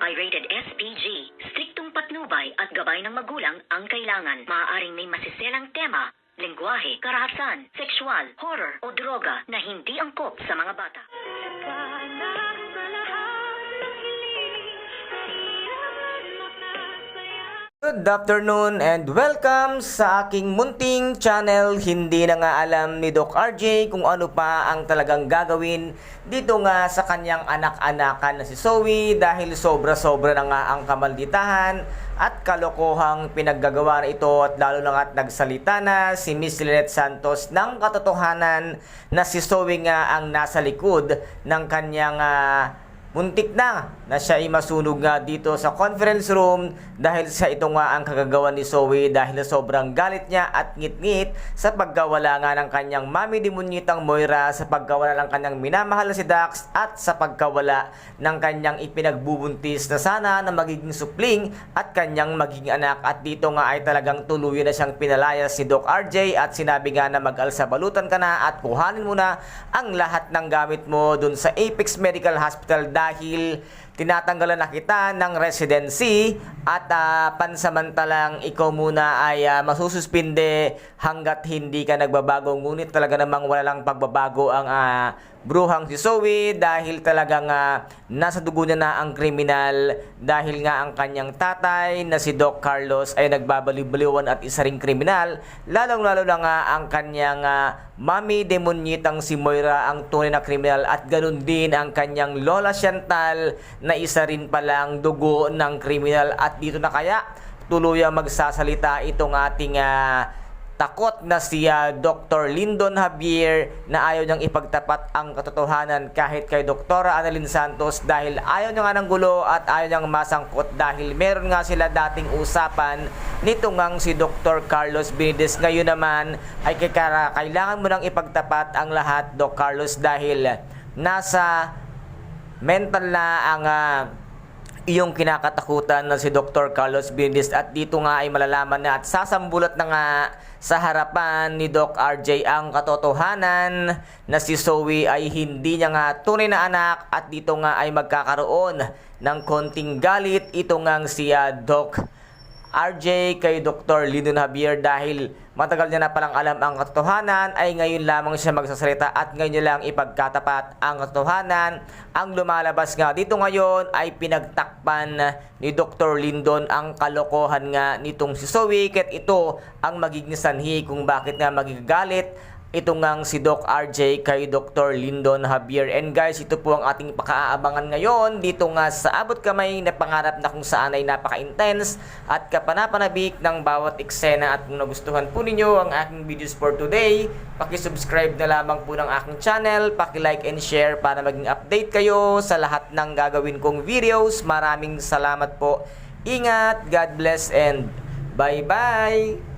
Pirated SPG. Striktong patnubay at gabay ng magulang ang kailangan. Maaaring may masiselang tema, lengguwahe, karahasan, sexual, horror o droga na hindi angkop sa mga bata. Good afternoon and welcome sa aking munting channel. Hindi na nga alam ni Doc RJ kung ano pa ang talagang gagawin dito nga sa kanyang anak-anakan na si Zoe dahil sobra-sobra na nga ang kamalditahan at kalokohang pinaggagawa na ito at lalo na nga at nagsalita na si Miss Lynette Santos ng katotohanan na si Zoe nga ang nasa likod ng kanyang muntik na siya ay masunog nga dito sa conference room dahil sa ito nga ang kagagawa ni Zoe dahil sobrang galit niya at ngit-ngit sa pagkawala nga ng kanyang mami demunyitang Moira, sa pagkawala ng kanyang minamahal na si Dax at sa pagkawala ng kanyang ipinagbubuntis na sana na magiging supling at kanyang magiging anak. At dito nga ay talagang tuluyan na siyang pinalayas si Doc RJ at sinabi nga na mag-alsabalutan ka na at kuhanin mo na ang lahat ng gamit mo dun sa Apex Medical Hospital dahil tinatanggalan na kita ng residency at pansamantalang ikaw muna ay masususpinde hanggat hindi ka nagbabago. Ngunit talaga namang wala lang pagbabago ang bruhang si Zoe dahil talagang nasa dugo niya na ang kriminal dahil nga ang kanyang tatay na si Doc Carlos ay nagbabaliw-baliwan at isa ring kriminal, lalong-lalo na nga ang kanyang mami demonyitang si Moira ang tunay na kriminal at ganun din ang kanyang lola Chantal na isa rin palang dugo ng kriminal. At dito na kaya tuluyang magsasalita itong ating takot na si Dr. Lyndon Javier na ayaw niyang ipagtapat ang katotohanan kahit kay Dr. Annalyn Santos dahil ayaw niya nga ng gulo at ayaw niyang masangkot dahil meron nga sila dating usapan nito ngang si Dr. Carlos Benitez. Ngayon naman ay kailangan mo nang ipagtapat ang lahat, Doc Carlos, dahil nasa mental na ang iyong kinakatakutan na si Dr. Carlos Benitez. At dito nga ay malalaman na at sasambulat na nga sa harapan ni Doc RJ ang katotohanan na si Zoe ay hindi niya nga tunay na anak. At dito nga ay magkakaroon ng konting galit ito ngang si Doc RJ kay Dr. Lyndon Javier dahil matagal niya na palang alam ang katotohanan, ay ngayon lamang siya magsasalita at ngayon niya lang ipagkatapat ang katotohanan. Ang lumalabas nga dito ngayon ay pinagtakpan ni Dr. Lyndon ang kalokohan nga nitong si Zoe, ket ito ang magiging sanhi kung bakit nga magigagalit ito ngang si Doc RJ kay Dr. Lyndon Javier. And guys, ito po ang ating pakaabangan ngayon dito nga sa abot kamay na pangarap na kung saan ay napaka-intense at kapanapanabik ng bawat eksena. At kung nagustuhan po ninyo ang aking videos for today, paki-subscribe na lamang po ng aking channel, paki-like and share para maging update kayo sa lahat ng gagawin kong videos. Maraming salamat po. Ingat, God bless and bye-bye!